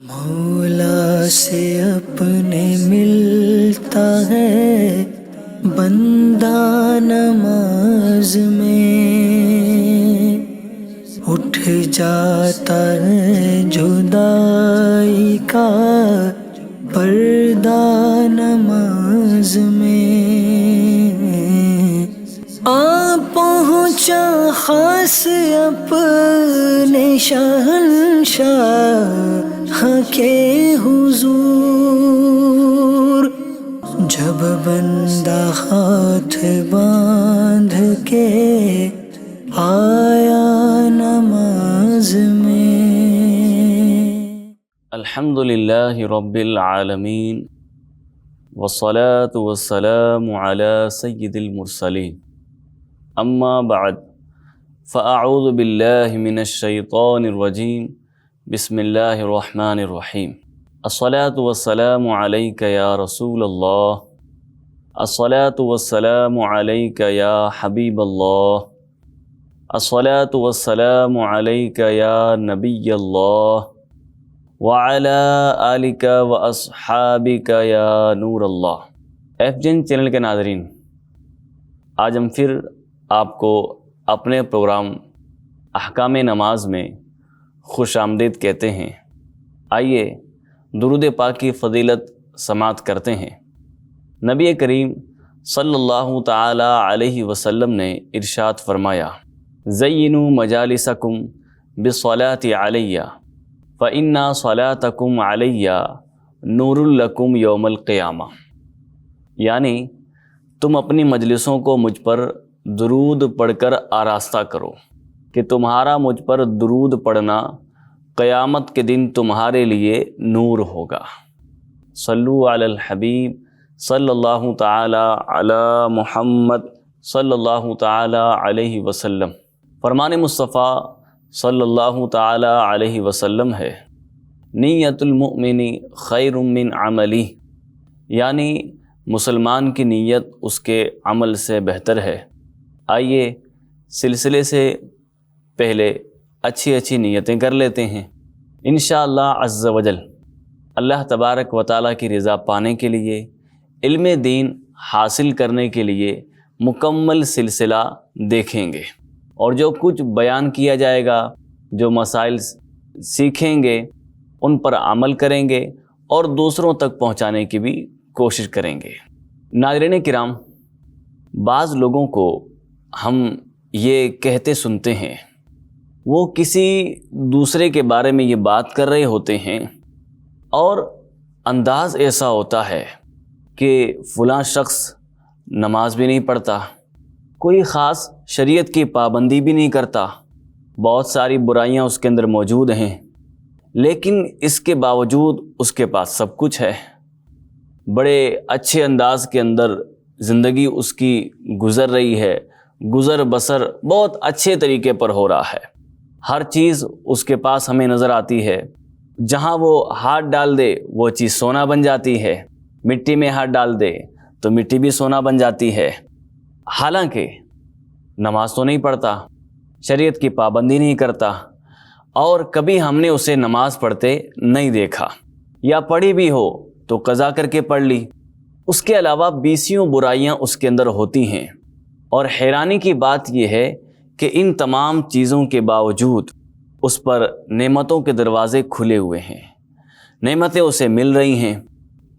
مولا سے اپنے ملتا ہے بندہ نماز میں، اٹھ جاتا ہے جدائی کا پردہ نماز میں، آ پہنچا خاص اپنے شہنشاہ کے حضور، جب بندہ ہاتھ باندھ کے آیا نماز میں۔ الحمدللہ رب العالمین والصلاة والسلام علی سید المرسلین، اما بعد فاعوذ باللہ من الشیطان الرجیم، بسم اللہ الرحمن الرحیم۔ الصلاة والسلام علیک یا رسول اللہ، الصلاة والسلام علیک یا حبیب اللہ، الصلاة والسلام علیک یا نبی اللہ، وعلی آلک و اصحابک یا نور اللہ۔ FGN چینل کے ناظرین، آج ہم پھر آپ کو اپنے پروگرام احکام نماز میں خوش آمدید کہتے ہیں۔ آئیے درود پاک کی فضیلت سماعت کرتے ہیں۔ نبی کریم صلی اللہ تعالی علیہ وسلم نے ارشاد فرمایا، زینوا مجالسکم بالصلاۃ علی فإن صلاتکم علی نور لکم یوم القیامہ، یعنی تم اپنی مجلسوں کو مجھ پر درود پڑھ کر آراستہ کرو کہ تمہارا مجھ پر درود پڑھنا قیامت کے دن تمہارے لیے نور ہوگا۔ صلو علی الحبیب صلی اللہ تعالی علی محمد صلی اللہ تعالی علیہ وسلم۔ فرمان مصطفیٰ صلی اللہ تعالی علیہ وسلم ہے، نیت المؤمن خیر من عملی، یعنی مسلمان کی نیت اس کے عمل سے بہتر ہے۔ آئیے سلسلے سے پہلے اچھی نیتیں کر لیتے ہیں۔ انشاءاللہ عز و جل اللہ تبارک و تعالیٰ کی رضا پانے کے لیے، علم دین حاصل کرنے کے لیے مکمل سلسلہ دیکھیں گے، اور جو کچھ بیان کیا جائے گا، جو مسائل سیکھیں گے، ان پر عمل کریں گے اور دوسروں تک پہنچانے کی بھی کوشش کریں گے۔ ناظرین کرام، بعض لوگوں کو ہم یہ کہتے سنتے ہیں، وہ کسی دوسرے کے بارے میں یہ بات کر رہے ہوتے ہیں اور انداز ایسا ہوتا ہے کہ فلاں شخص نماز بھی نہیں پڑھتا، کوئی خاص شریعت کی پابندی بھی نہیں کرتا، بہت ساری برائیاں اس کے اندر موجود ہیں، لیکن اس کے باوجود اس کے پاس سب کچھ ہے، بڑے اچھے انداز کے اندر زندگی اس کی گزر رہی ہے، گزر بسر بہت اچھے طریقے پر ہو رہا ہے، ہر چیز اس کے پاس ہمیں نظر آتی ہے، جہاں وہ ہاتھ ڈال دے وہ چیز سونا بن جاتی ہے، مٹی میں ہاتھ ڈال دے تو مٹی بھی سونا بن جاتی ہے، حالانکہ نماز تو نہیں پڑھتا، شریعت کی پابندی نہیں کرتا، اور کبھی ہم نے اسے نماز پڑھتے نہیں دیکھا، یا پڑھی بھی ہو تو قضا کر کے پڑھ لی۔ اس کے علاوہ بیسیوں برائیاں اس کے اندر ہوتی ہیں، اور حیرانی کی بات یہ ہے کہ ان تمام چیزوں کے باوجود اس پر نعمتوں کے دروازے کھلے ہوئے ہیں، نعمتیں اسے مل رہی ہیں۔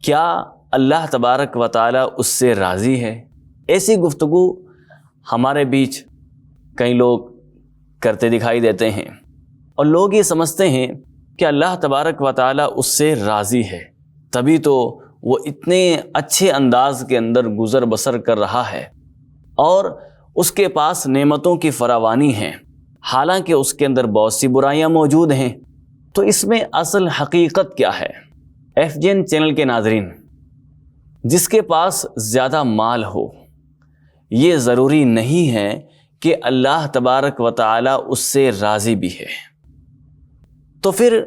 کیا اللہ تبارک و تعالی اس سے راضی ہے؟ ایسی گفتگو ہمارے بیچ کئی لوگ کرتے دکھائی دیتے ہیں، اور لوگ یہ سمجھتے ہیں کہ اللہ تبارک و تعالی اس سے راضی ہے، تبھی تو وہ اتنے اچھے انداز کے اندر گزر بسر کر رہا ہے اور اس کے پاس نعمتوں کی فراوانی ہے، حالانکہ اس کے اندر بہت سی برائیاں موجود ہیں۔ تو اس میں اصل حقیقت کیا ہے؟ FGN چینل کے ناظرین، جس کے پاس زیادہ مال ہو، یہ ضروری نہیں ہے کہ اللہ تبارک و تعالی اس سے راضی بھی ہے، تو پھر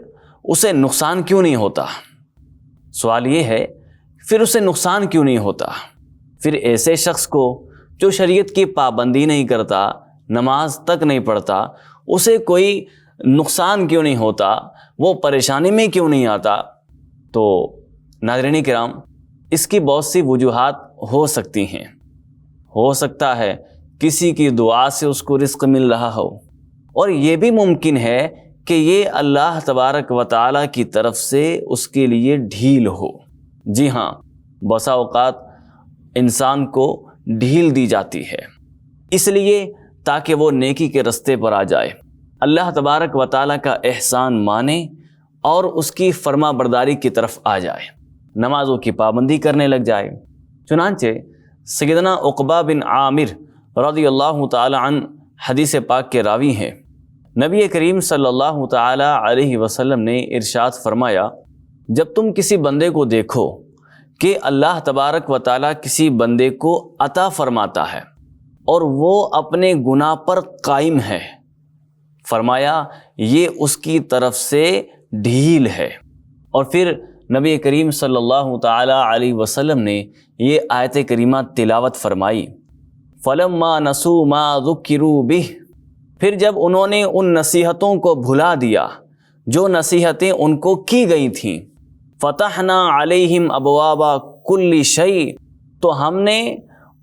اسے نقصان کیوں نہیں ہوتا؟ سوال یہ ہے، پھر اسے نقصان کیوں نہیں ہوتا؟ پھر ایسے شخص کو جو شریعت کی پابندی نہیں کرتا، نماز تک نہیں پڑھتا، اسے کوئی نقصان کیوں نہیں ہوتا، وہ پریشانی میں کیوں نہیں آتا؟ تو ناظرین کرام، اس کی بہت سی وجوہات ہو سکتی ہیں۔ ہو سکتا ہے کسی کی دعا سے اس کو رزق مل رہا ہو، اور یہ بھی ممکن ہے کہ یہ اللہ تبارک و تعالیٰ کی طرف سے اس کے لیے ڈھیل ہو۔ جی ہاں، بسا اوقات انسان کو ڈھیل دی جاتی ہے اس لیے تاکہ وہ نیکی کے رستے پر آ جائے، اللہ تبارک و تعالیٰ کا احسان مانے اور اس کی فرما برداری کی طرف آ جائے، نمازوں کی پابندی کرنے لگ جائے۔ چنانچہ سیدنا عقبہ بن عامر رضی اللہ تعالی عنہ حدیث پاک کے راوی ہیں۔ نبی کریم صلی اللہ تعالی علیہ وسلم نے ارشاد فرمایا، جب تم کسی بندے کو دیکھو کہ اللہ تبارک و تعالیٰ کسی بندے کو عطا فرماتا ہے اور وہ اپنے گناہ پر قائم ہے، فرمایا یہ اس کی طرف سے ڈھیل ہے۔ اور پھر نبی کریم صلی اللہ تعالی علیہ وسلم نے یہ آیت کریمہ تلاوت فرمائی، فَلَمَّا نَسُوا مَا ذُكِّرُوا بِهِ، پھر جب انہوں نے ان نصیحتوں کو بھلا دیا جو نصیحتیں ان کو کی گئی تھیں، فَتَحْنَا عَلَيْهِمْ أَبْوَابَ كُلِّ شَيْءٍ، تو ہم نے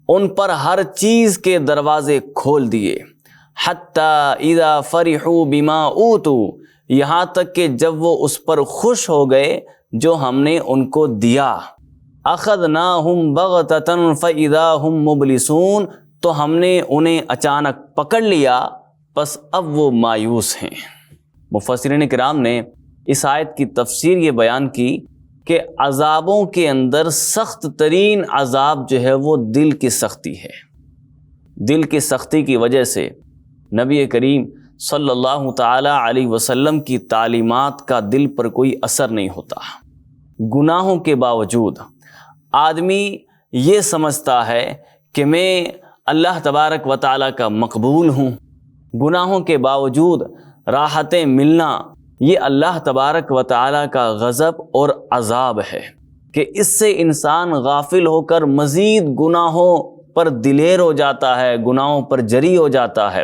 ان پر ہر چیز کے دروازے کھول دیے، حَتَّى إِذَا فَرِحُوا بِمَا أُوتُوا، یہاں تک کہ جب وہ اس پر خوش ہو گئے جو ہم نے ان کو دیا، أَخَذْنَاهُمْ بَغْتَةً فَإِذَا هُمْ مُبْلِسُونَ، تو ہم نے انہیں اچانک پکڑ لیا، بس اب وہ مایوس ہیں۔ مفسرین کرام نے اس آیت کی تفسیر یہ بیان کی کہ عذابوں کے اندر سخت ترین عذاب جو ہے وہ دل کی سختی ہے۔ دل کی سختی کی وجہ سے نبی کریم صلی اللہ تعالی علیہ وسلم کی تعلیمات کا دل پر کوئی اثر نہیں ہوتا۔ گناہوں کے باوجود آدمی یہ سمجھتا ہے کہ میں اللہ تبارک و تعالیٰ کا مقبول ہوں، گناہوں کے باوجود راحتیں ملنا یہ اللہ تبارک و تعالیٰ کا غضب اور عذاب ہے کہ اس سے انسان غافل ہو کر مزید گناہوں پر دلیر ہو جاتا ہے، گناہوں پر جری ہو جاتا ہے،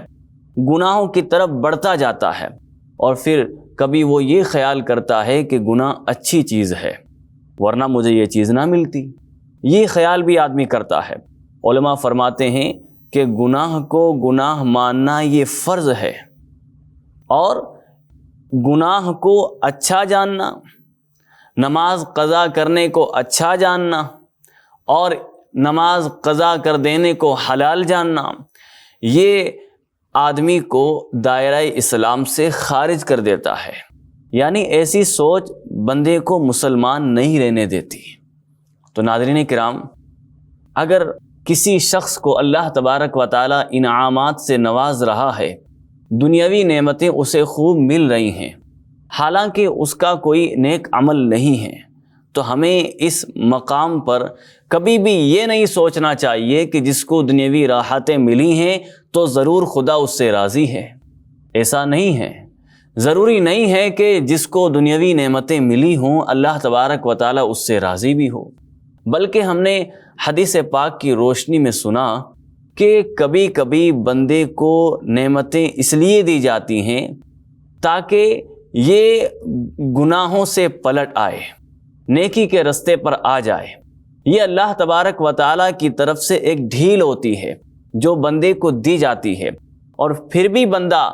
گناہوں کی طرف بڑھتا جاتا ہے، اور پھر کبھی وہ یہ خیال کرتا ہے کہ گناہ اچھی چیز ہے ورنہ مجھے یہ چیز نہ ملتی، یہ خیال بھی آدمی کرتا ہے۔ علماء فرماتے ہیں کہ گناہ کو گناہ ماننا یہ فرض ہے، اور گناہ کو اچھا جاننا، نماز قضا کرنے کو اچھا جاننا اور نماز قضا کر دینے کو حلال جاننا، یہ آدمی کو دائرہ اسلام سے خارج کر دیتا ہے، یعنی ایسی سوچ بندے کو مسلمان نہیں رہنے دیتی۔ تو ناظرین کرام، اگر کسی شخص کو اللہ تبارک و تعالی انعامات سے نواز رہا ہے، دنیاوی نعمتیں اسے خوب مل رہی ہیں، حالانکہ اس کا کوئی نیک عمل نہیں ہے، تو ہمیں اس مقام پر کبھی بھی یہ نہیں سوچنا چاہیے کہ جس کو دنیاوی راحتیں ملی ہیں تو ضرور خدا اس سے راضی ہے۔ ایسا نہیں ہے، ضروری نہیں ہے کہ جس کو دنیاوی نعمتیں ملی ہوں اللہ تبارک و تعالیٰ اس سے راضی بھی ہو، بلکہ ہم نے حدیث پاک کی روشنی میں سنا کہ کبھی کبھی بندے کو نعمتیں اس لیے دی جاتی ہیں تاکہ یہ گناہوں سے پلٹ آئے، نیکی کے رستے پر آ جائے۔ یہ اللہ تبارک و تعالیٰ کی طرف سے ایک ڈھیل ہوتی ہے جو بندے کو دی جاتی ہے، اور پھر بھی بندہ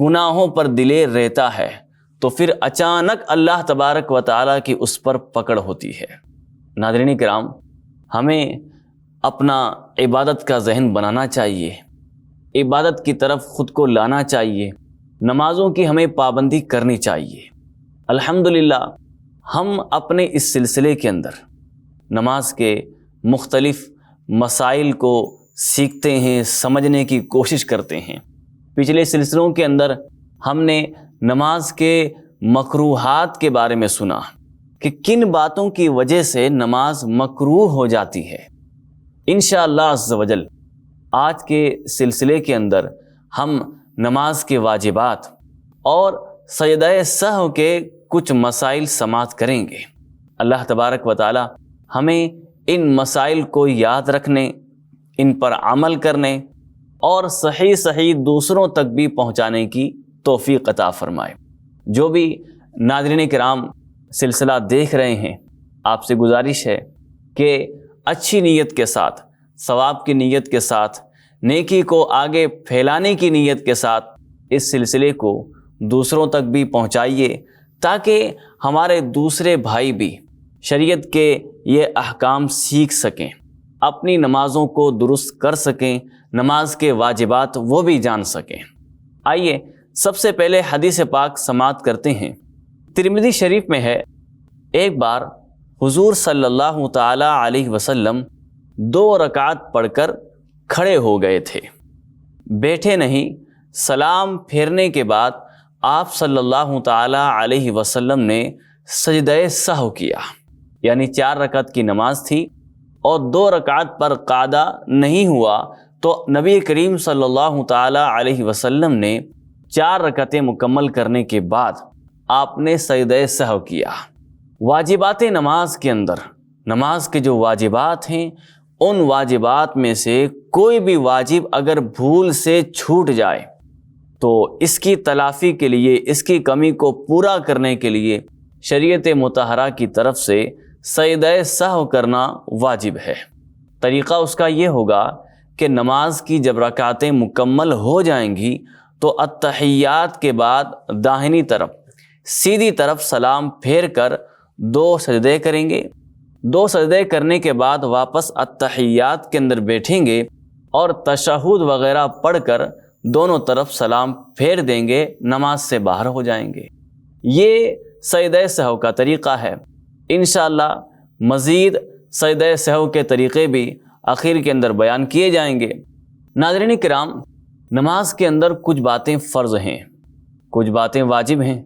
گناہوں پر دلیر رہتا ہے تو پھر اچانک اللہ تبارک و تعالیٰ کی اس پر پکڑ ہوتی ہے۔ ناظرین کرام، ہمیں اپنا عبادت کا ذہن بنانا چاہیے، عبادت کی طرف خود کو لانا چاہیے، نمازوں کی ہمیں پابندی کرنی چاہیے۔ الحمدللہ ہم اپنے اس سلسلے کے اندر نماز کے مختلف مسائل کو سیکھتے ہیں، سمجھنے کی کوشش کرتے ہیں۔ پچھلے سلسلوں کے اندر ہم نے نماز کے مکروہات کے بارے میں سنا کہ کن باتوں کی وجہ سے نماز مکروہ ہو جاتی ہے۔ انشاءاللہ عز و جل آج کے سلسلے کے اندر ہم نماز کے واجبات اور سجدہ سہو کے کچھ مسائل سماعت کریں گے۔ اللہ تبارک و تعالی ہمیں ان مسائل کو یاد رکھنے، ان پر عمل کرنے اور صحیح دوسروں تک بھی پہنچانے کی توفیق عطا فرمائے۔ جو بھی ناظرین کرام سلسلہ دیکھ رہے ہیں، آپ سے گزارش ہے کہ اچھی نیت کے ساتھ، ثواب کی نیت کے ساتھ، نیکی کو آگے پھیلانے کی نیت کے ساتھ اس سلسلے کو دوسروں تک بھی پہنچائیے، تاکہ ہمارے دوسرے بھائی بھی شریعت کے یہ احکام سیکھ سکیں، اپنی نمازوں کو درست کر سکیں، نماز کے واجبات وہ بھی جان سکیں۔ آئیے سب سے پہلے حدیث پاک سماعت کرتے ہیں۔ ترمذی شریف میں ہے، ایک بار حضور صلی اللہ تعالی علیہ وسلم 2 رکعت پڑھ کر کھڑے ہو گئے تھے، بیٹھے نہیں۔ سلام پھیرنے کے بعد آپ صلی اللہ تعالی علیہ وسلم نے سجدہ سہو کیا، یعنی 4 رکعت کی نماز تھی اور 2 رکعت پر قاعدہ نہیں ہوا، تو نبی کریم صلی اللہ تعالی علیہ وسلم نے 4 رکعتیں مکمل کرنے کے بعد آپ نے سجدہ سہو کیا۔ واجبات نماز کے اندر، نماز کے جو واجبات ہیں، ان واجبات میں سے کوئی بھی واجب اگر بھول سے چھوٹ جائے تو اس کی تلافی کے لیے، اس کی کمی کو پورا کرنے کے لیے شریعت مطہرہ کی طرف سے سجدہ سہو کرنا واجب ہے۔ طریقہ اس کا یہ ہوگا کہ نماز کی جب رکعتیں مکمل ہو جائیں گی تو التحیات کے بعد داہنی طرف سیدھی طرف سلام پھیر کر 2 سجدے کریں گے۔ 2 سجدے کرنے کے بعد واپس التحیات کے اندر بیٹھیں گے اور تشہد وغیرہ پڑھ کر دونوں طرف سلام پھیر دیں گے، نماز سے باہر ہو جائیں گے۔ یہ سجدہ سہو کا طریقہ ہے۔ انشاءاللہ مزید سجدہ سہو کے طریقے بھی آخر کے اندر بیان کیے جائیں گے۔ ناظرین کرام، نماز کے اندر کچھ باتیں فرض ہیں، کچھ باتیں واجب ہیں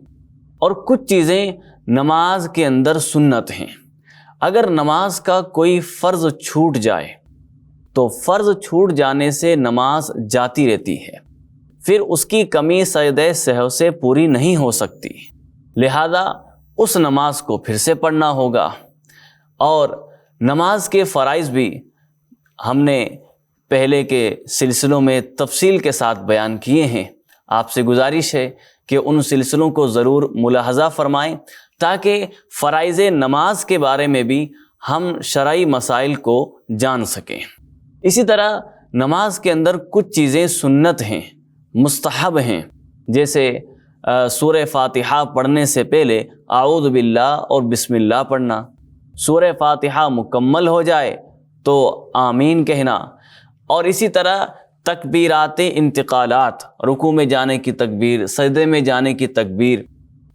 اور کچھ چیزیں نماز کے اندر سنت ہیں۔ اگر نماز کا کوئی فرض چھوٹ جائے تو فرض چھوٹ جانے سے نماز جاتی رہتی ہے، پھر اس کی کمی سجدہ سہو سے پوری نہیں ہو سکتی، لہذا اس نماز کو پھر سے پڑھنا ہوگا۔ اور نماز کے فرائض بھی ہم نے پہلے کے سلسلوں میں تفصیل کے ساتھ بیان کیے ہیں۔ آپ سے گزارش ہے کہ ان سلسلوں کو ضرور ملاحظہ فرمائیں، تاکہ فرائض نماز کے بارے میں بھی ہم شرعی مسائل کو جان سکیں۔ اسی طرح نماز کے اندر کچھ چیزیں سنت ہیں، مستحب ہیں، جیسے سورہ فاتحہ پڑھنے سے پہلے اعوذ باللہ اور بسم اللہ پڑھنا، سورہ فاتحہ مکمل ہو جائے تو آمین کہنا، اور اسی طرح تکبیرات انتقالات، رکوع میں جانے کی تکبیر، سجدے میں جانے کی تکبیر،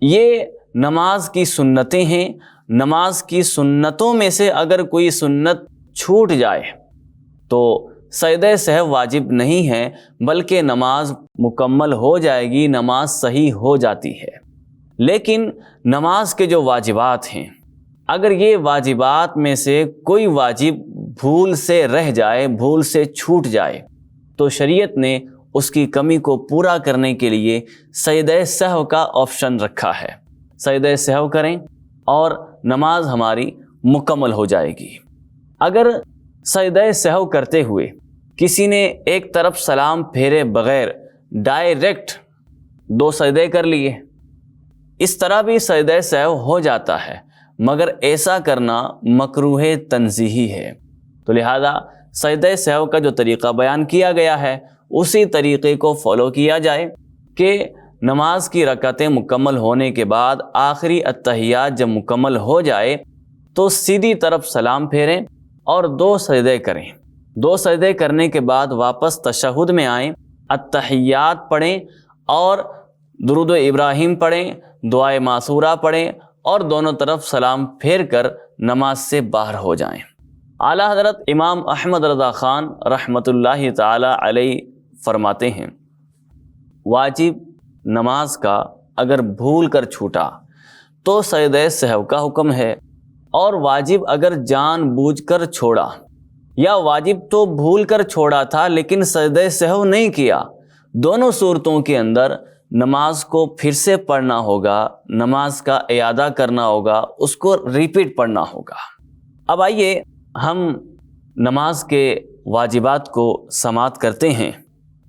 یہ نماز کی سنتیں ہیں۔ نماز کی سنتوں میں سے اگر کوئی سنت چھوٹ جائے تو سجدہ سہو واجب نہیں ہے، بلکہ نماز مکمل ہو جائے گی، نماز صحیح ہو جاتی ہے۔ لیکن نماز کے جو واجبات ہیں، اگر یہ واجبات میں سے کوئی واجب بھول سے رہ جائے، بھول سے چھوٹ جائے، تو شریعت نے اس کی کمی کو پورا کرنے کے لیے سجدہ سہو کا آپشن رکھا ہے۔ سجدہ سہو کریں اور نماز ہماری مکمل ہو جائے گی۔ اگر سجدہ سہو کرتے ہوئے کسی نے ایک طرف سلام پھیرے بغیر ڈائریکٹ 2 سجدے کر لیے، اس طرح بھی سجدہ سہو ہو جاتا ہے، مگر ایسا کرنا مکروہ تنزیہی ہے۔ تو لہذا سجدہ سہو کا جو طریقہ بیان کیا گیا ہے، اسی طریقے کو فالو کیا جائے کہ نماز کی رکعتیں مکمل ہونے کے بعد آخری التحیات جب مکمل ہو جائے تو سیدھی طرف سلام پھیریں اور 2 سجدے کریں۔ 2 سجدے کرنے کے بعد واپس تشہد میں آئیں، التحیات پڑھیں اور درود ابراہیم پڑھیں، دعائے معصورہ پڑھیں اور دونوں طرف سلام پھیر کر نماز سے باہر ہو جائیں۔ اعلیٰ حضرت امام احمد رضا خان رحمۃ اللہ تعالی علیہ فرماتے ہیں، واجب نماز کا اگر بھول کر چھوٹا تو سجدہ سہو کا حکم ہے، اور واجب اگر جان بوجھ کر چھوڑا، یا واجب تو بھول کر چھوڑا تھا لیکن سجدہ سہو نہیں کیا، دونوں صورتوں کے اندر نماز کو پھر سے پڑھنا ہوگا، نماز کا اعادہ کرنا ہوگا، اس کو ریپیٹ پڑھنا ہوگا۔ اب آئیے ہم نماز کے واجبات کو سماعت کرتے ہیں۔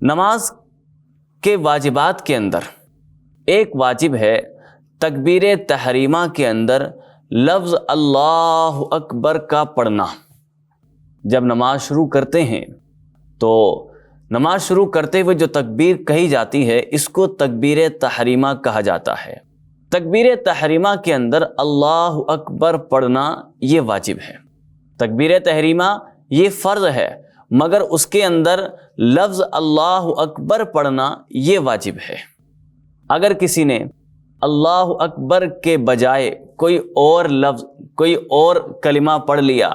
نماز کے واجبات کے اندر ایک واجب ہے تکبیر تحریمہ کے اندر لفظ اللہ اکبر کا پڑھنا۔ جب نماز شروع کرتے ہیں تو نماز شروع کرتے ہوئے جو تکبیر کہی جاتی ہے اس کو تکبیر تحریمہ کہا جاتا ہے۔ تکبیر تحریمہ کے اندر اللہ اکبر پڑھنا یہ واجب ہے۔ تکبیر تحریمہ یہ فرض ہے، مگر اس کے اندر لفظ اللہ اکبر پڑھنا یہ واجب ہے۔ اگر کسی نے اللہ اکبر کے بجائے کوئی اور لفظ، کوئی اور کلمہ پڑھ لیا،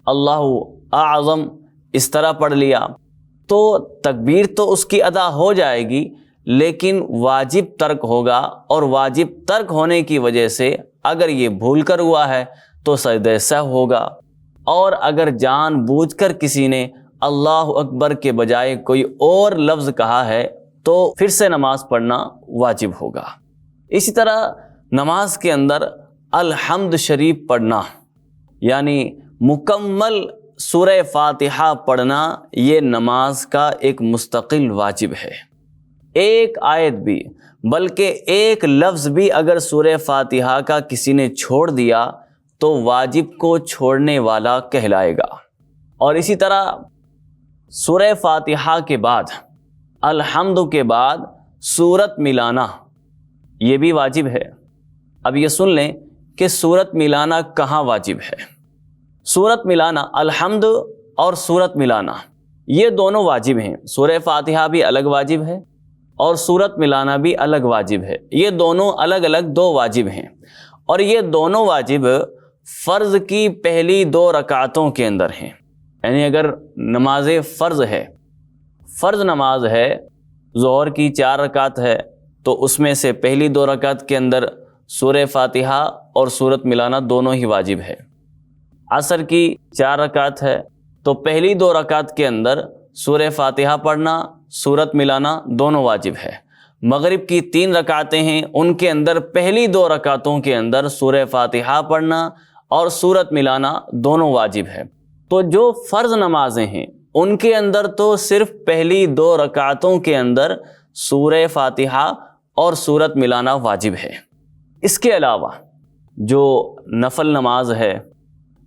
اللہ اعظم اس طرح پڑھ لیا، تو تکبیر تو اس کی ادا ہو جائے گی، لیکن واجب ترک ہوگا، اور واجب ترک ہونے کی وجہ سے اگر یہ بھول کر ہوا ہے تو سجدہ سہو ہوگا، اور اگر جان بوجھ کر کسی نے اللہ اکبر کے بجائے کوئی اور لفظ کہا ہے تو پھر سے نماز پڑھنا واجب ہوگا۔ اسی طرح نماز کے اندر الحمد شریف پڑھنا، یعنی مکمل سورہ فاتحہ پڑھنا، یہ نماز کا ایک مستقل واجب ہے۔ ایک آیت بھی بلکہ ایک لفظ بھی اگر سورہ فاتحہ کا کسی نے چھوڑ دیا تو واجب کو چھوڑنے والا کہلائے گا۔ اور اسی طرح سورہ فاتحہ کے بعد، الحمد کے بعد سورت ملانا یہ بھی واجب ہے۔ اب یہ سن لیں کہ سورت ملانا کہاں واجب ہے۔ سورت ملانا، الحمد اور سورت ملانا یہ دونوں واجب ہیں۔ سورہ فاتحہ بھی الگ واجب ہے اور سورت ملانا بھی الگ واجب ہے۔ یہ دونوں الگ الگ دو واجب ہیں، اور یہ دونوں واجب فرض کی پہلی 2 رکعتوں کے اندر ہیں۔ یعنی اگر نماز فرض ہے، فرض نماز ہے، ظہر کی 4 رکعت ہے، تو اس میں سے پہلی 2 رکعت کے اندر سورہ فاتحہ اور سورت ملانا دونوں ہی واجب ہے۔ عصر کی 4 رکعت ہے تو پہلی 2 رکعت کے اندر سورہ فاتحہ پڑھنا، سورت ملانا دونوں واجب ہے۔ مغرب کی 3 رکعتیں ہیں، ان کے اندر پہلی 2 رکعتوں کے اندر سورہ فاتحہ پڑھنا اور سورت ملانا دونوں واجب ہے۔ تو جو فرض نمازیں ہیں ان کے اندر تو صرف پہلی 2 رکعتوں کے اندر سورہ فاتحہ اور سورت ملانا واجب ہے۔ اس کے علاوہ جو نفل نماز ہے،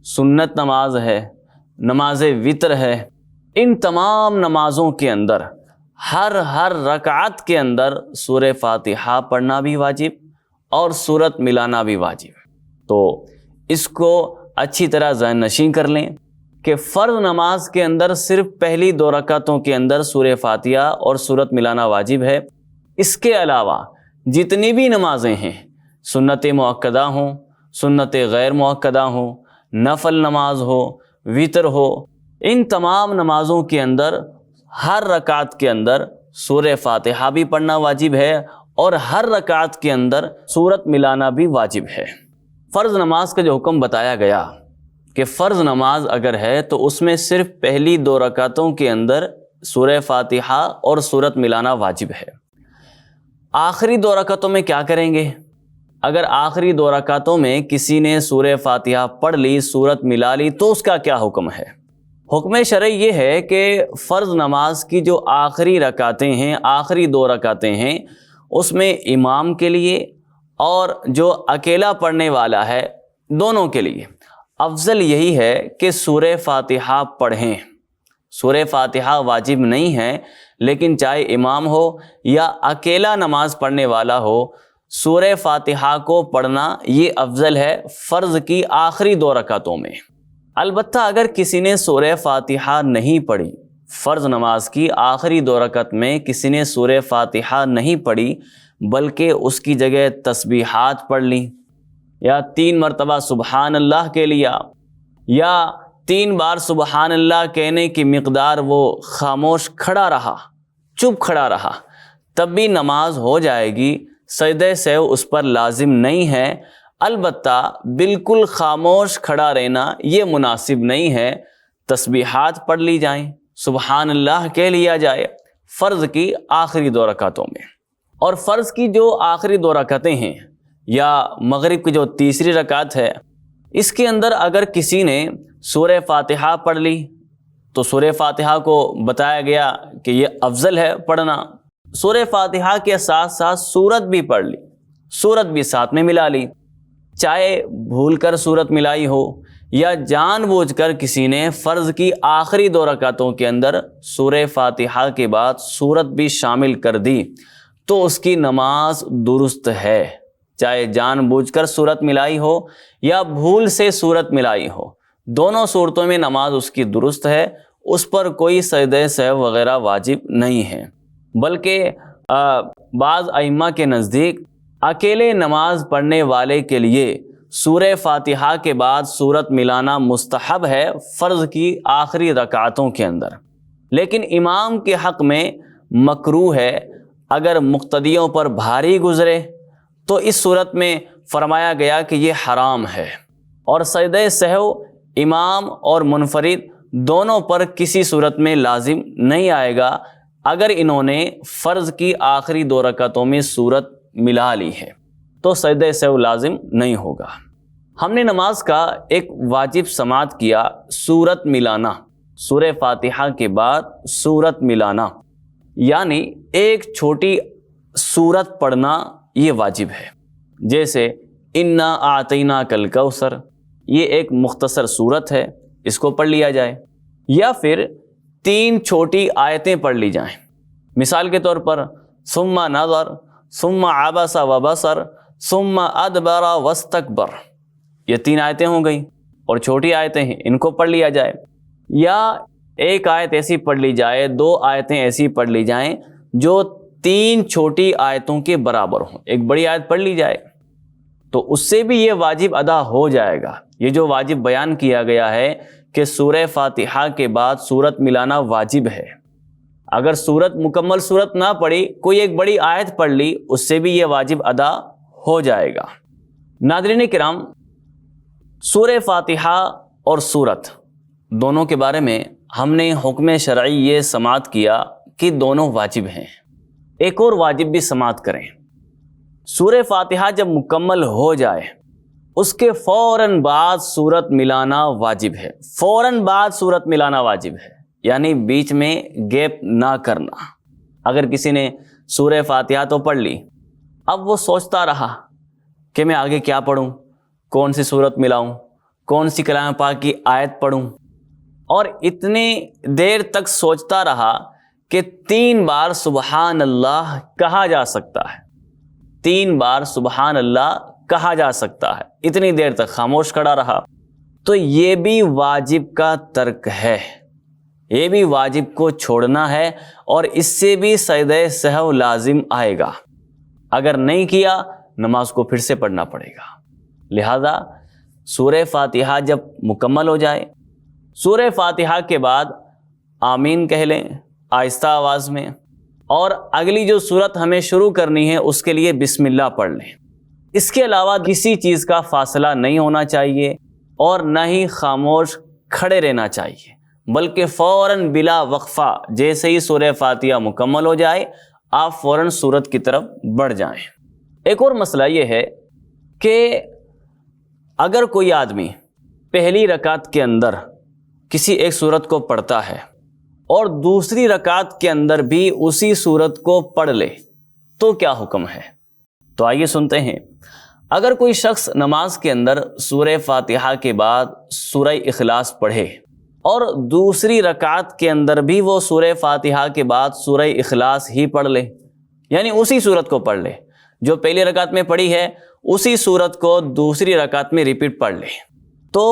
سنت نماز ہے، نماز وتر ہے، ان تمام نمازوں کے اندر ہر رکعت کے اندر سورہ فاتحہ پڑھنا بھی واجب اور سورت ملانا بھی واجب۔ تو اس کو اچھی طرح ذہن نشین کر لیں کہ فرض نماز کے اندر صرف پہلی 2 رکعتوں کے اندر سورہ فاتحہ اور سورت ملانا واجب ہے۔ اس کے علاوہ جتنی بھی نمازیں ہیں، سنت مؤکدہ ہوں، سنت غیر مؤکدہ ہوں، نفل نماز ہو، وتر ہو، ان تمام نمازوں کے اندر ہر رکعت کے اندر سورہ فاتحہ بھی پڑھنا واجب ہے اور ہر رکعت کے اندر سورت ملانا بھی واجب ہے۔ فرض نماز کا جو حکم بتایا گیا کہ فرض نماز اگر ہے تو اس میں صرف پہلی 2 رکعتوں کے اندر سورہ فاتحہ اور سورت ملانا واجب ہے۔ آخری 2 رکعتوں میں کیا کریں گے؟ اگر آخری 2 رکعتوں میں کسی نے سورہ فاتحہ پڑھ لی، سورت ملا لی، تو اس کا کیا حکم ہے؟ حکم شرعی یہ ہے کہ فرض نماز کی جو آخری رکعتیں ہیں، آخری 2 رکعتیں ہیں، اس میں امام کے لیے اور جو اکیلا پڑھنے والا ہے دونوں کے لیے افضل یہی ہے کہ سورہ فاتحہ پڑھیں۔ سورہ فاتحہ واجب نہیں ہے، لیکن چاہے امام ہو یا اکیلا نماز پڑھنے والا ہو، سورہ فاتحہ کو پڑھنا یہ افضل ہے فرض کی آخری 2 رکعتوں میں۔ البتہ اگر کسی نے سورہ فاتحہ نہیں پڑھی، فرض نماز کی آخری 2 رکعت میں کسی نے سورہ فاتحہ نہیں پڑھی بلکہ اس کی جگہ تسبیحات پڑھ لی، یا 3 مرتبہ سبحان اللہ کہہ لیا، یا 3 بار سبحان اللہ کہنے کی مقدار وہ خاموش کھڑا رہا، چپ کھڑا رہا، تب بھی نماز ہو جائے گی، سجدہ سہو اس پر لازم نہیں ہے۔ البتہ بالکل خاموش کھڑا رہنا یہ مناسب نہیں ہے، تسبیحات پڑھ لی جائیں، سبحان اللہ کہہ لیا جائے فرض کی آخری 2 رکعتوں میں۔ اور فرض کی جو آخری 2 رکعتیں ہیں یا مغرب کی جو تیسری رکعت ہے، اس کے اندر اگر کسی نے سورہ فاتحہ پڑھ لی تو سورہ فاتحہ کو بتایا گیا کہ یہ افضل ہے پڑھنا، سورہ فاتحہ کے ساتھ ساتھ سورت بھی پڑھ لی، سورت بھی ساتھ میں ملا لی، چاہے بھول کر سورت ملائی ہو یا جان بوجھ کر کسی نے فرض کی آخری 2 رکعتوں کے اندر سورہ فاتحہ کے بعد سورت بھی شامل کر دی تو اس کی نماز درست ہے، چاہے جان بوجھ کر سورت ملائی ہو یا بھول سے سورت ملائی ہو، دونوں صورتوں میں نماز اس کی درست ہے، اس پر کوئی سجدہ سہو وغیرہ واجب نہیں ہے۔ بلکہ بعض ائمہ کے نزدیک اکیلے نماز پڑھنے والے کے لیے سورہ فاتحہ کے بعد سورت ملانا مستحب ہے فرض کی آخری رکعتوں کے اندر، لیکن امام کے حق میں مکروہ ہے۔ اگر مقتدیوں پر بھاری گزرے تو اس صورت میں فرمایا گیا کہ یہ حرام ہے، اور سجدہ سہو امام اور منفرد دونوں پر کسی صورت میں لازم نہیں آئے گا اگر انہوں نے فرض کی آخری 2 رکعتوں میں سورت ملا لی ہے تو سجدہ سہو لازم نہیں ہوگا۔ ہم نے نماز کا ایک واجب سماعت کیا، سورت ملانا، سورہ فاتحہ کے بعد سورت ملانا، یعنی ایک چھوٹی سورت پڑھنا یہ واجب ہے، جیسے انا اعطیناک الکوثر، یہ ایک مختصر سورت ہے، اس کو پڑھ لیا جائے، یا پھر 3 چھوٹی آیتیں پڑھ لی جائیں، مثال کے طور پر ثم نظر، ثم عبس وبصر، ثم ادبر واستکبر، یہ 3 آیتیں ہو گئیں اور چھوٹی آیتیں ہیں، ان کو پڑھ لیا جائے، یا ایک آیت ایسی پڑھ لی جائے، 2 آیتیں ایسی پڑھ لی جائیں جو 3 چھوٹی آیتوں کے برابر ہوں، ایک بڑی آیت پڑھ لی جائے تو اس سے بھی یہ واجب ادا ہو جائے گا۔ یہ جو واجب بیان کیا گیا ہے کہ سورہ فاتحہ کے بعد سورت ملانا واجب ہے، اگر سورت مکمل سورت نہ پڑھی، کوئی ایک بڑی آیت پڑھ لی، اس سے بھی یہ واجب ادا ہو جائے گا۔ ناظرین کرام، سورہ فاتحہ اور سورت دونوں کے بارے میں ہم نے حکم شرعی یہ سماعت کیا کہ دونوں واجب ہیں۔ ایک اور واجب بھی سماعت کریں، سورہ فاتحہ جب مکمل ہو جائے اس کے فوراً بعد سورت ملانا واجب ہے، فوراً بعد سورت ملانا واجب ہے، یعنی بیچ میں گیپ نہ کرنا۔ اگر کسی نے سورہ فاتحہ تو پڑھ لی، اب وہ سوچتا رہا کہ میں آگے کیا پڑھوں، کون سی سورت ملاؤں، کون سی کلام پاک کی آیت پڑھوں، اور اتنی دیر تک سوچتا رہا کہ 3 بار سبحان اللہ کہا جا سکتا ہے، 3 بار سبحان اللہ کہا جا سکتا ہے، اتنی دیر تک خاموش کھڑا رہا، تو یہ بھی واجب کا ترک ہے، یہ بھی واجب کو چھوڑنا ہے، اور اس سے بھی سجدہ سہو لازم آئے گا۔ اگر نہیں کیا نماز کو پھر سے پڑھنا پڑے گا۔ لہذا سورہ فاتحہ جب مکمل ہو جائے، سورہ فاتحہ کے بعد آمین کہہ لیں آہستہ آواز میں، اور اگلی جو سورت ہمیں شروع کرنی ہے اس کے لیے بسم اللہ پڑھ لیں۔ اس کے علاوہ کسی چیز کا فاصلہ نہیں ہونا چاہیے اور نہ ہی خاموش کھڑے رہنا چاہیے، بلکہ فوراً بلا وقفہ جیسے ہی سورہ فاتحہ مکمل ہو جائے آپ فوراً سورت کی طرف بڑھ جائیں۔ ایک اور مسئلہ یہ ہے کہ اگر کوئی آدمی پہلی رکعت کے اندر کسی ایک سورت کو پڑھتا ہے اور دوسری رکعت کے اندر بھی اسی سورت کو پڑھ لے تو کیا حکم ہے؟ تو آئیے سنتے ہیں۔ اگر کوئی شخص نماز کے اندر سورہ فاتحہ کے بعد سورہ اخلاص پڑھے اور دوسری رکعت کے اندر بھی وہ سورہ فاتحہ کے بعد سورہ اخلاص ہی پڑھ لے، یعنی اسی سورت کو پڑھ لے جو پہلی رکعت میں پڑھی ہے، اسی سورت کو دوسری رکعت میں ریپیٹ پڑھ لے، تو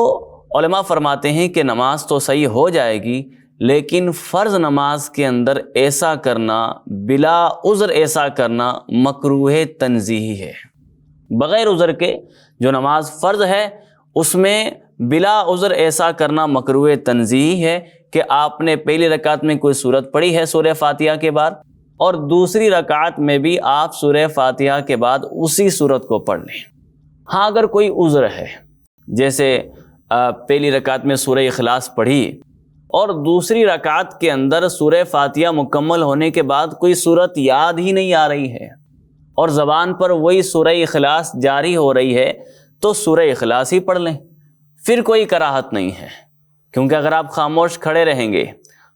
علماء فرماتے ہیں کہ نماز تو صحیح ہو جائے گی، لیکن فرض نماز کے اندر ایسا کرنا، بلا عذر ایسا کرنا مکروہ تنزیہی ہے۔ بغیر عذر کے جو نماز فرض ہے اس میں بلا عذر ایسا کرنا مکروہ تنزیہی ہے کہ آپ نے پہلی رکعت میں کوئی سورت پڑھی ہے سورہ فاتحہ کے بعد، اور دوسری رکعت میں بھی آپ سورہ فاتحہ کے بعد اسی سورت کو پڑھ لیں۔ ہاں اگر کوئی عذر ہے، جیسے پہلی رکعت میں سورہ اخلاص پڑھی اور دوسری رکعت کے اندر سورہ فاتحہ مکمل ہونے کے بعد کوئی سورت یاد ہی نہیں آ رہی ہے اور زبان پر وہی سورہ اخلاص جاری ہو رہی ہے، تو سورہ اخلاص ہی پڑھ لیں، پھر کوئی کراہت نہیں ہے، کیونکہ اگر آپ خاموش کھڑے رہیں گے،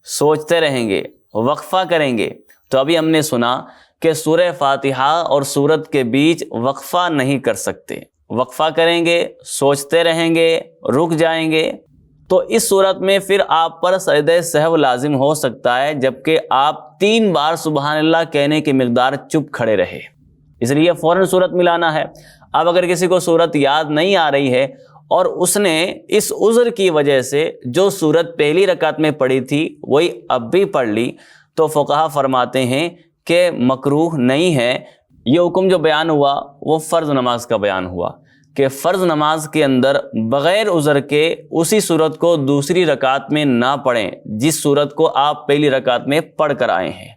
سوچتے رہیں گے، وقفہ کریں گے، تو ابھی ہم نے سنا کہ سورہ فاتحہ اور سورت کے بیچ وقفہ نہیں کر سکتے، وقفہ کریں گے، سوچتے رہیں گے، رک جائیں گے، تو اس صورت میں پھر آپ پر سجدہ سہو لازم ہو سکتا ہے، جبکہ آپ 3 بار سبحان اللہ کہنے کی مقدار چپ کھڑے رہے، اس لیے فوراً صورت ملانا ہے۔ اب اگر کسی کو صورت یاد نہیں آ رہی ہے اور اس نے اس عذر کی وجہ سے جو صورت پہلی رکعت میں پڑھی تھی وہی اب بھی پڑھ لی، تو فقہا فرماتے ہیں کہ مکروہ نہیں ہے۔ یہ حکم جو بیان ہوا وہ فرض نماز کا بیان ہوا کہ فرض نماز کے اندر بغیر عذر کے اسی صورت کو دوسری رکعت میں نہ پڑھیں جس صورت کو آپ پہلی رکعت میں پڑھ کر آئے ہیں،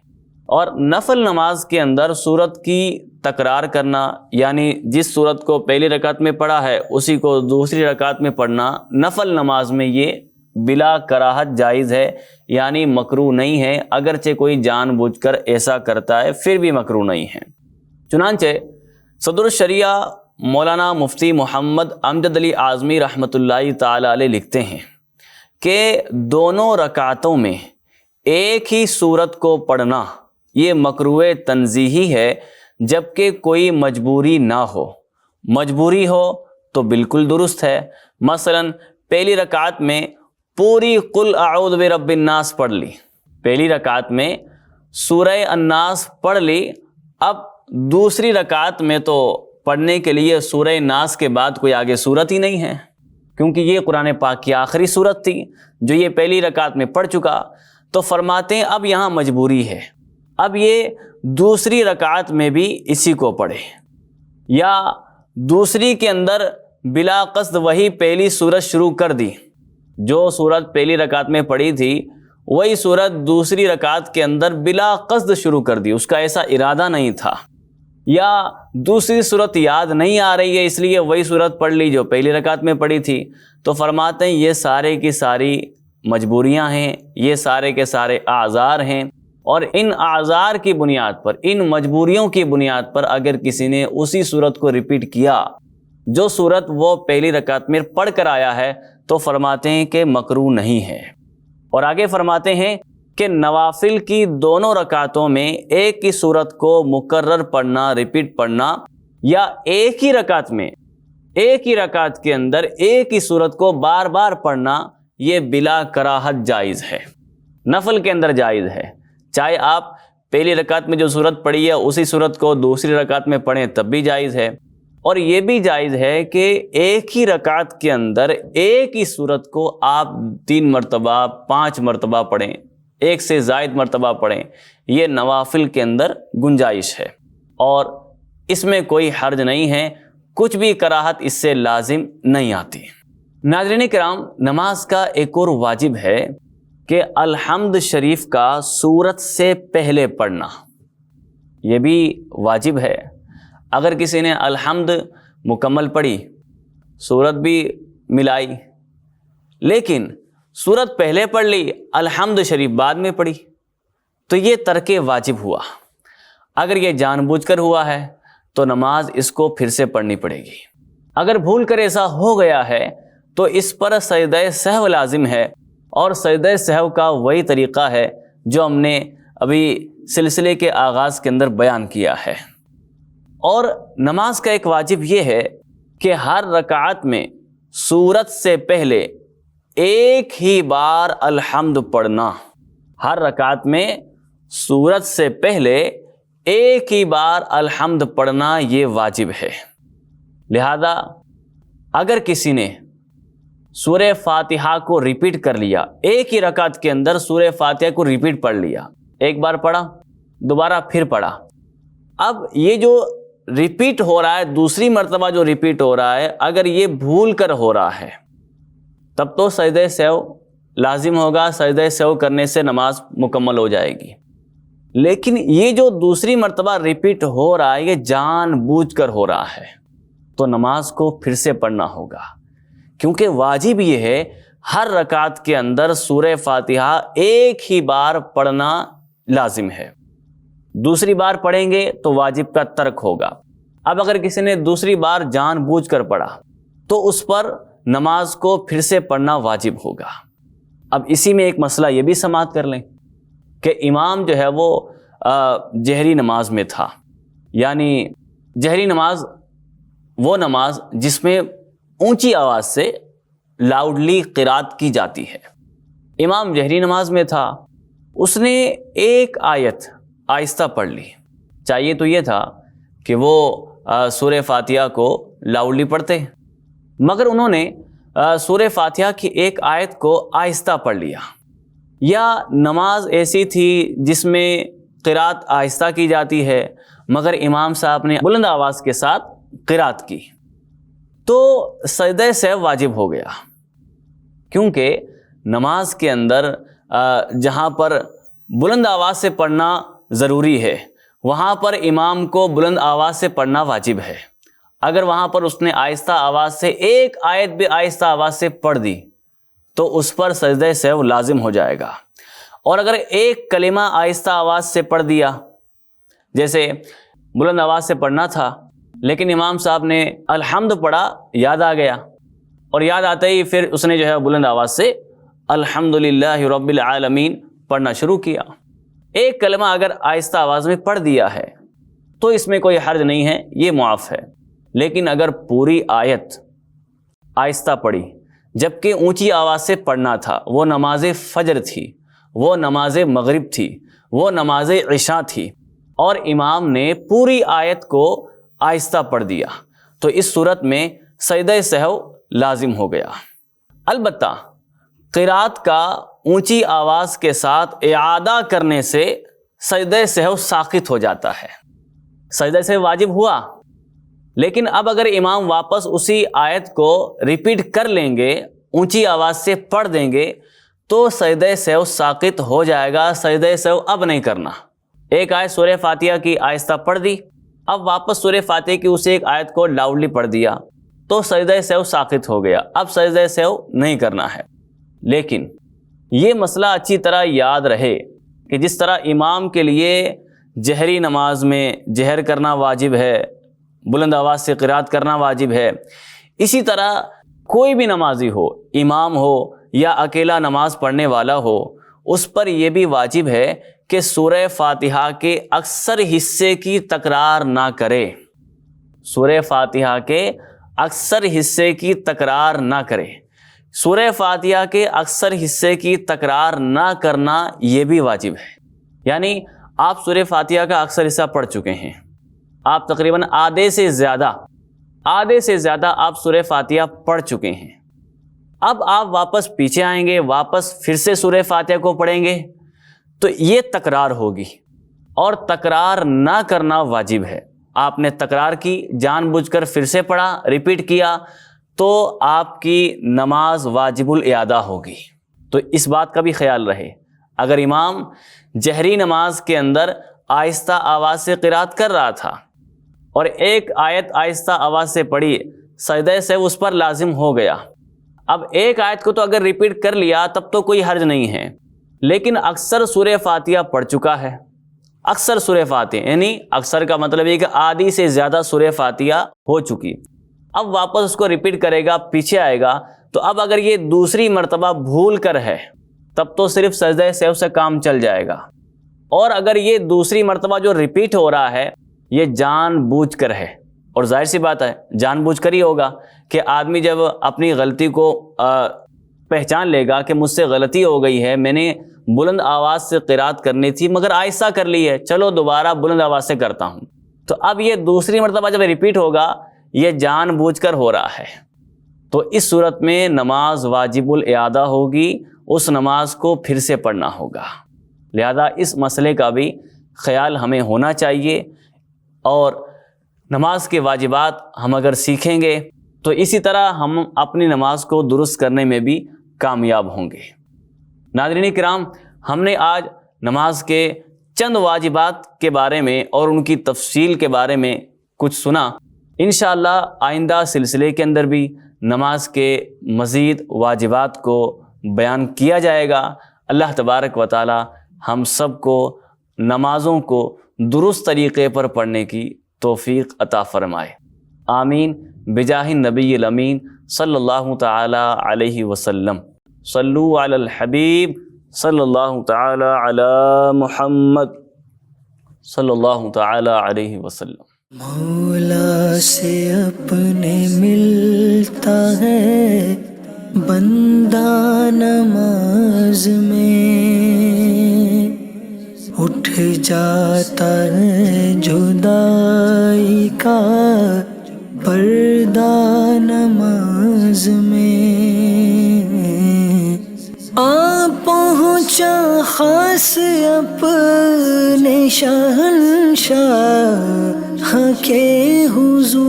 اور نفل نماز کے اندر صورت کی تکرار کرنا، یعنی جس صورت کو پہلی رکعت میں پڑھا ہے اسی کو دوسری رکعت میں پڑھنا نفل نماز میں یہ بلا کراہت جائز ہے، یعنی مکروہ نہیں ہے، اگرچہ کوئی جان بوجھ کر ایسا کرتا ہے پھر بھی مکروہ نہیں ہے۔ چنانچہ صدر الشریعہ مولانا مفتی محمد امجد علی اعظمی رحمۃ اللہ تعالی علیہ لکھتے ہیں کہ دونوں رکعتوں میں ایک ہی صورت کو پڑھنا یہ مکروہ تنزیہی ہے، جبکہ کوئی مجبوری نہ ہو۔ مجبوری ہو تو بالکل درست ہے، مثلا پہلی رکعت میں پوری قل اعوذ برب الناس پڑھ لی، پہلی رکعت میں سورہ الناس پڑھ لی، اب دوسری رکعت میں تو پڑھنے کے لیے سورہ ناس کے بعد کوئی آگے صورت ہی نہیں ہے، کیونکہ یہ قرآن پاک کی آخری صورت تھی جو یہ پہلی رکعت میں پڑھ چکا، تو فرماتے ہیں اب یہاں مجبوری ہے، اب یہ دوسری رکعت میں بھی اسی کو پڑھے، یا دوسری کے اندر بلا قصد وہی پہلی صورت شروع کر دی، جو صورت پہلی رکعت میں پڑھی تھی وہی صورت دوسری رکعت کے اندر بلا قصد شروع کر دی، اس کا ایسا ارادہ نہیں تھا، یا دوسری صورت یاد نہیں آ رہی ہے اس لیے وہی صورت پڑھ لی جو پہلی رکعت میں پڑھی تھی، تو فرماتے ہیں یہ سارے کی ساری مجبوریاں ہیں، یہ سارے کے سارے اعذار ہیں، اور ان اعذار کی بنیاد پر، ان مجبوریوں کی بنیاد پر اگر کسی نے اسی صورت کو ریپیٹ کیا جو صورت وہ پہلی رکعت میں پڑھ کر آیا ہے، تو فرماتے ہیں کہ مکروہ نہیں ہے۔ اور آگے فرماتے ہیں کہ نوافل کی دونوں رکعتوں میں ایک ہی صورت کو مکرر پڑھنا، ریپیٹ پڑھنا، یا ایک ہی رکعت میں ایک ہی رکعت کے اندر ایک ہی صورت کو بار بار پڑھنا یہ بلا کراہت جائز ہے، نفل کے اندر جائز ہے، چاہے آپ پہلی رکعت میں جو صورت پڑھی ہے اسی صورت کو دوسری رکعت میں پڑھیں تب بھی جائز ہے، اور یہ بھی جائز ہے کہ ایک ہی رکعت کے اندر ایک ہی صورت کو آپ 3 مرتبہ 5 مرتبہ پڑھیں، ایک سے زائد مرتبہ پڑھیں، یہ نوافل کے اندر گنجائش ہے اور اس میں کوئی حرج نہیں ہے، کچھ بھی کراہت اس سے لازم نہیں آتی۔ ناظرین کرام، نماز کا ایک اور واجب ہے کہ الحمد شریف کا سورت سے پہلے پڑھنا، یہ بھی واجب ہے۔ اگر کسی نے الحمد مکمل پڑھی، سورت بھی ملائی، لیکن سورت پہلے پڑھ لی، الحمد شریف بعد میں پڑھی، تو یہ ترک واجب ہوا۔ اگر یہ جان بوجھ کر ہوا ہے تو نماز اس کو پھر سے پڑھنی پڑے گی۔ اگر بھول کر ایسا ہو گیا ہے تو اس پر سجدہ سہو لازم ہے، اور سجدہ سہو کا وہی طریقہ ہے جو ہم نے ابھی سلسلے کے آغاز کے اندر بیان کیا ہے۔ اور نماز کا ایک واجب یہ ہے کہ ہر رکعت میں سورت سے پہلے ایک ہی بار الحمد پڑھنا، ہر رکعت میں سورت سے پہلے ایک ہی بار الحمد پڑھنا یہ واجب ہے۔ لہذا اگر کسی نے سورہ فاتحہ کو ریپیٹ کر لیا، ایک ہی رکعت کے اندر سورہ فاتحہ کو ریپیٹ پڑھ لیا، ایک بار پڑھا، دوبارہ پھر پڑھا، اب یہ جو ریپیٹ ہو رہا ہے، دوسری مرتبہ جو ریپیٹ ہو رہا ہے، اگر یہ بھول کر ہو رہا ہے تب تو سجدہ سہو لازم ہوگا، سجدہ سہو کرنے سے نماز مکمل ہو جائے گی۔ لیکن یہ جو دوسری مرتبہ ریپیٹ ہو رہا ہے یہ جان بوجھ کر ہو رہا ہے، تو نماز کو پھر سے پڑھنا ہوگا، کیونکہ واجب یہ ہے ہر رکعت کے اندر سورہ فاتحہ ایک ہی بار پڑھنا لازم ہے، دوسری بار پڑھیں گے تو واجب کا ترک ہوگا۔ اب اگر کسی نے دوسری بار جان بوجھ کر پڑھا تو اس پر نماز کو پھر سے پڑھنا واجب ہوگا۔ اب اسی میں ایک مسئلہ یہ بھی سماعت کر لیں کہ امام جو ہے وہ جہری نماز میں تھا، یعنی جہری نماز وہ نماز جس میں اونچی آواز سے لاؤڈلی قرات کی جاتی ہے۔ امام جہری نماز میں تھا، اس نے ایک آیت آہستہ پڑھ لی۔ چاہیے تو یہ تھا کہ وہ سورہ فاتحہ کو لاؤڈلی پڑھتے، مگر انہوں نے سورہ فاتحہ کی ایک آیت کو آہستہ پڑھ لیا، یا نماز ایسی تھی جس میں قرات آہستہ کی جاتی ہے مگر امام صاحب نے بلند آواز کے ساتھ قرات کی، تو سجدہ سہو واجب ہو گیا، کیونکہ نماز کے اندر جہاں پر بلند آواز سے پڑھنا ضروری ہے وہاں پر امام کو بلند آواز سے پڑھنا واجب ہے۔ اگر وہاں پر اس نے آہستہ آواز سے ایک آیت بھی آہستہ آواز سے پڑھ دی تو اس پر سجدہ سہو لازم ہو جائے گا، اور اگر ایک کلمہ آہستہ آواز سے پڑھ دیا، جیسے بلند آواز سے پڑھنا تھا لیکن امام صاحب نے الحمد پڑھا، یاد آ گیا، اور یاد آتے ہی پھر اس نے جو ہے بلند آواز سے الحمدللہ رب العالمین پڑھنا شروع کیا۔ ایک کلمہ اگر آہستہ آواز میں پڑھ دیا ہے تو اس میں کوئی حرج نہیں ہے، یہ معاف ہے، لیکن اگر پوری آیت آہستہ پڑھی جبکہ اونچی آواز سے پڑھنا تھا، وہ نماز فجر تھی، وہ نماز مغرب تھی، وہ نماز عشاء تھی، اور امام نے پوری آیت کو آہستہ پڑھ دیا، تو اس صورت میں سجدہ سہو لازم ہو گیا۔ البتہ قرات کا اونچی آواز کے ساتھ اعادہ کرنے سے سجدہ سہو ساقط ہو جاتا ہے، سجدہ سہو واجب ہوا، لیکن اب اگر امام واپس اسی آیت کو ریپیٹ کر لیں گے، اونچی آواز سے پڑھ دیں گے تو سجدہ سہو ساقط ہو جائے گا، سجدہ سہو اب نہیں کرنا۔ ایک آیت سورہ فاتحہ کی آہستہ پڑھ دی، اب واپس سورہ فاتحہ کی اسی ایک آیت کو لاؤڈلی پڑھ دیا تو سجدہ سہو ساقط ہو گیا، اب سجدہ سہو نہیں کرنا ہے۔ لیکن یہ مسئلہ اچھی طرح یاد رہے کہ جس طرح امام کے لیے جہری نماز میں جہر کرنا واجب ہے، بلند آواز سے قرات کرنا واجب ہے، اسی طرح کوئی بھی نمازی ہو، امام ہو یا اکیلا نماز پڑھنے والا ہو، اس پر یہ بھی واجب ہے کہ سورہ فاتحہ کے اکثر حصے کی تکرار نہ کرے، سورہ فاتحہ کے اکثر حصے کی تکرار نہ کرے۔ سورہ فاتحہ کے اکثر حصے کی تکرار نہ کرنا یہ بھی واجب ہے، یعنی آپ سورہ فاتحہ کا اکثر حصہ پڑھ چکے ہیں، آپ تقریباً آدھے سے زیادہ آپ سورہ فاتحہ پڑھ چکے ہیں، اب آپ واپس پیچھے آئیں گے، واپس پھر سے سورہ فاتحہ کو پڑھیں گے تو یہ تکرار ہوگی، اور تکرار نہ کرنا واجب ہے۔ آپ نے تکرار کی، جان بوجھ کر پھر سے پڑھا، ریپیٹ کیا، تو آپ کی نماز واجب الاعادہ ہوگی۔ تو اس بات کا بھی خیال رہے، اگر امام جہری نماز کے اندر آہستہ آواز سے قرات کر رہا تھا اور ایک آیت آہستہ آواز سے پڑھی، سجدہ سے اس پر لازم ہو گیا، اب ایک آیت کو تو اگر ریپیٹ کر لیا تب تو کوئی حرج نہیں ہے، لیکن اکثر سورہ فاتحہ پڑھ چکا ہے، اکثر سورہ فاتحہ، یعنی اکثر کا مطلب یہ کہ آدھی سے زیادہ سورہ فاتحہ ہو چکی، اب واپس اس کو ریپیٹ کرے گا، پیچھے آئے گا، تو اب اگر یہ دوسری مرتبہ بھول کر ہے تب تو صرف سجدہ سہو سے کام چل جائے گا، اور اگر یہ دوسری مرتبہ جو ریپیٹ ہو رہا ہے یہ جان بوجھ کر ہے، اور ظاہر سی بات ہے جان بوجھ کر ہی ہوگا کہ آدمی جب اپنی غلطی کو پہچان لے گا کہ مجھ سے غلطی ہو گئی ہے، میں نے بلند آواز سے قرات کرنی تھی مگر آہستہ کر لی ہے، چلو دوبارہ بلند آواز سے کرتا ہوں، تو اب یہ دوسری مرتبہ جب ریپیٹ ہوگا یہ جان بوجھ کر ہو رہا ہے، تو اس صورت میں نماز واجب الاعادہ ہوگی، اس نماز کو پھر سے پڑھنا ہوگا۔ لہذا اس مسئلے کا بھی خیال ہمیں ہونا چاہیے، اور نماز کے واجبات ہم اگر سیکھیں گے تو اسی طرح ہم اپنی نماز کو درست کرنے میں بھی کامیاب ہوں گے۔ ناظرین کرام، ہم نے آج نماز کے چند واجبات کے بارے میں اور ان کی تفصیل کے بارے میں کچھ سنا، انشاءاللہ آئندہ سلسلے کے اندر بھی نماز کے مزید واجبات کو بیان کیا جائے گا۔ اللہ تبارک و تعالی ہم سب کو نمازوں کو درست طریقے پر پڑھنے کی توفیق عطا فرمائے، آمین بجاہ النبی الامین صلی اللہ تعالی علیہ وسلم۔ صلو علی الحبیب صلی اللہ تعالی علی محمد۔ صلی اللہ تعالی علیہ وسلم۔ مولا سے اپنے ملتا ہے بندہ نماز میں، اٹھ جاتا ہے جدائی کا پردہ نماز میں، آ پہنچا خاص اپنے شہنشاہ کے حضور،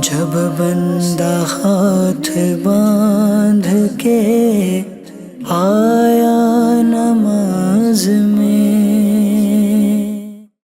جب بندہ ہاتھ باندھ کے آیا نماز میں۔